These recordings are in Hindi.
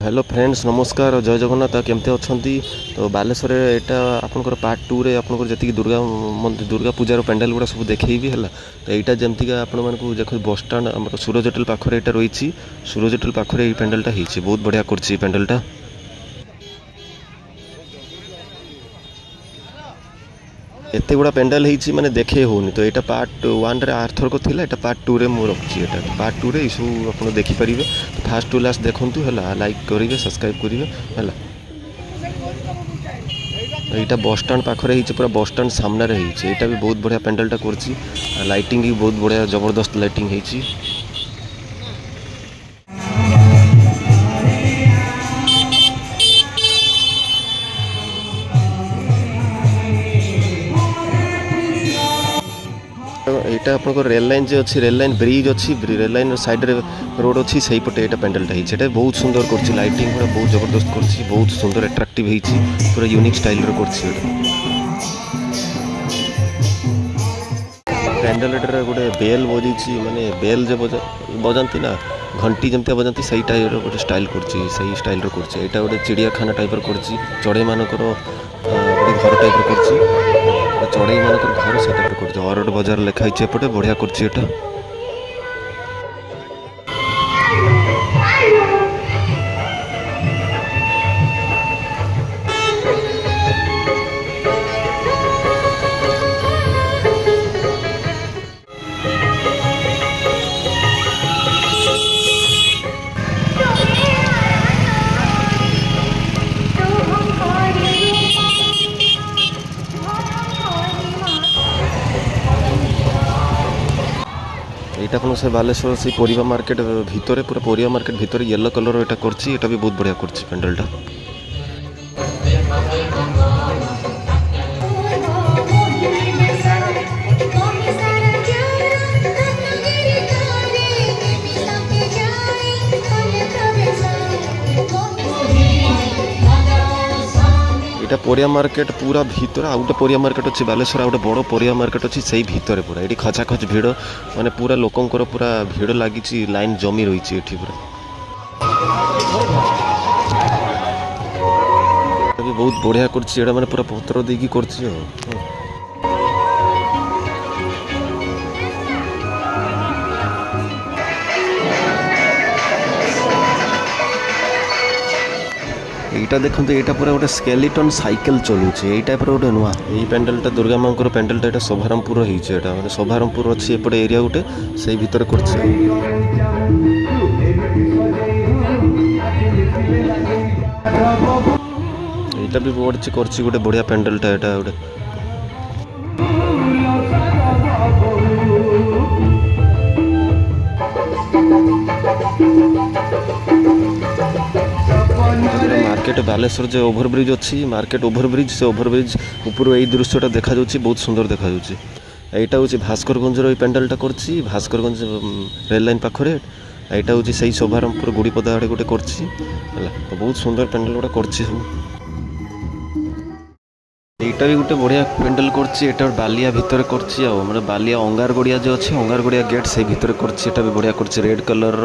हेलो फ्रेंड्स नमस्कार जय जगन्नाथ केमती अच्छा तो बालेश्वर यहाँ आपंकर पार्ट 2 रे आपंकर जी दुर्गा पूजार पेंडाल गुड़ा सब देखी है तो यहाँ जमती आपको देख बस स्टाण आम सूरज होटेल पाखे यहाँ रही सूरज होटेल पाखे ये पेंडालटा हो बहुत बढ़िया कर पेंडालटा एत गुड़ा पेंडाल होती माने देखे होनी तो यहाँ पार्ट 1 रे आरथरक थिला एटा पार्ट 2 रे मु रखी एटा पार्ट 2 रे सब आप देखिपारे तो फास्ट टू लास्ट देखूँ है लाइक करेंगे सब्सक्राइब करेंगे है यहाँ बस स्टाण पाखे पूरा बस स्टाण सामने यहाँ भी बहुत बढ़िया पेंडालटा कर लाइटिंग भी बहुत बढ़िया जबरदस्त लाइटिंग होती यहाँ आप रेल लाइन जो अच्छी रेल लाइन ब्रिज अच्छी रेल लाइन साइड रे रोड अच्छी से पटे यहाँ पेंडालटा होता है बहुत सुंदर कर लाइटिंग बहुत जबरदस्त कर बहुत सुंदर अट्राक्टिव होती पूरा यूनिक स्टाइल कर पेंडाल गोटे बेल बजी माने बेल जो बजाती ना घंटी जमती बजाती से टाइप गोटे स्टाइल कर स्टाइल कर गोटे चिड़ियाखाना टाइप कर चढ़ई मानकर गोटे घर टाइप कर चढ़ई मानकर घर से टाइप कर अरड बाजार लिखाई एपटे बढ़िया कर यहाँ से बालेश्वर से परिवा मार्केट भितर पूरा परिवा मार्केट भितर येलो कलर यहाँ कर भी बहुत बढ़िया कर पेंडालटा এটা परिया मार्केट पूरा भीतर आ गोटे परिया मार्केट अच्छी बालेश्वर आ गोटे बड़ परिया मार्केट अच्छी से भीतर पूरा ये खचाखच भिड़ माने पूरा लोकंकर पूरा भिड़ लगी लाइन जमी रही है पूरा भी बहुत बढ़िया कर माने पूरा पत्र देकी कर यहाँ देखो यहाँ पूरा गोटे स्केलेटन साइकिल चलुचे यही टाइप गोटे नुआ यही पेंडालटा दुर्गा माँ पेंडालटा यहाँ शोभारामपुर होता मैंने शोभारामपुर अच्छी एपटे एरिया गोटे से भीतर कर भी बढ़ी कर गोटे बढ़िया पेंडालटा यहाँ गोटे मार्केट बालेश्वर जो ओभरब्रिज अच्छी मार्केट ओभरब्रिज से ओभरब्रिज ऊपर यही दृश्यटा देखा बहुत सुंदर देखा यहाँ हूँ भास्करगंज पेंडालटा कर भास्करगंज रेल लाइन पाखे यहाँ हूँ से शोभारामपुर गुड़ीपदा आड़े गोटे कर बहुत सुंदर पेंडाल गोटे कर यहाँ भी गोटे बढ़िया पेंडाल कर बालिया भितर कर मैंने बालिया अंगार गड़िया जो अच्छे अंगार गड़िया गेट से भितर कर भी बढ़िया कर red colour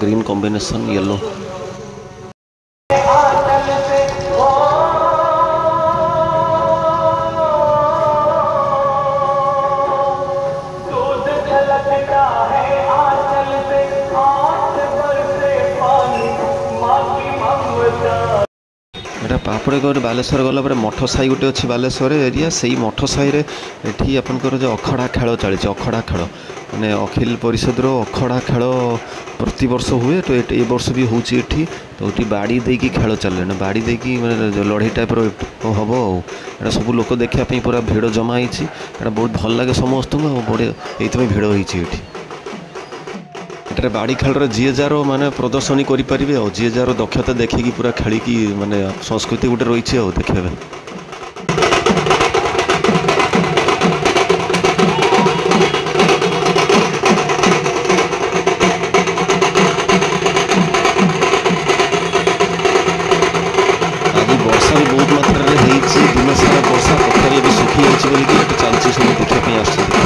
green combination yellow आपड़े गोटे बालेश्वर गला मठ साई गोटे अच्छी बालेश्वर एरिया से ही मठ साई ये आपंकर जो अखड़ा खेल चली अखड़ा खेल मैंने अखिल परिषद अखड़ा खेल प्रति वर्ष हुए तो ये वर्ष भी हूँ तो ये बाड़ी देकी खेल चले ना बाड़ी देकी मैंने लड़ाई टाइप हम आ सब लोक देखापी पूरा भिड़ जमा होती बहुत भल लगे समस्त बढ़िया ये भिड़ होती बाड़ी खेल जी जार माने प्रदर्शनी करेंगे और जी जार दक्षता देखिकी पूरा खेलिकी माने संस्कृति गोटे रही है देखा आज वर्षा भी बहुत मात्रा दिन सारा वर्षा तथापि भी सुखी जाती चलती सब देखापी यहाँ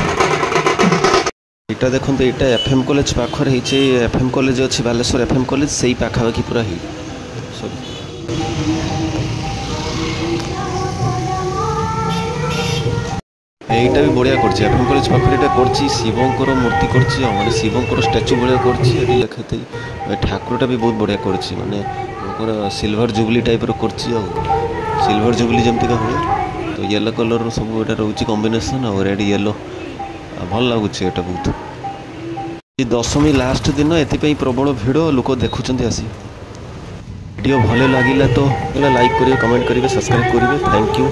देखो यहाँ एफएम कॉलेज पाखर एफएम कॉलेज अच्छी बालेश्वर एफएम कॉलेज से ही पाखापाखि पूरा सॉरी এইটা भी बढ़िया करछि एफएम कॉलेज पाखरे এটা করछि শিবঙ্কর মূর্তি করछि মানে শিবঙ্কর স্ট্যাচু बढ़िया করछि এটি লেখাতে ঠাকুরটা भी बहुत बढ़िया করछि মানে ওকর সিলভার জুবলি टाइप रो करछि आ सिल्वर जुबली जमती का हुए तो येलो कलर सब ये रोचे कॉम्बिनेशन और रेड येलो भल लगुच ये बहुत दशमी लास्ट दिन एपाई प्रबल भिड़ लोक देखुं आसी वीडियो भले लगिला तो लाइक करेंगे कमेंट करेंगे सब्सक्राइब करेंगे थैंक यू।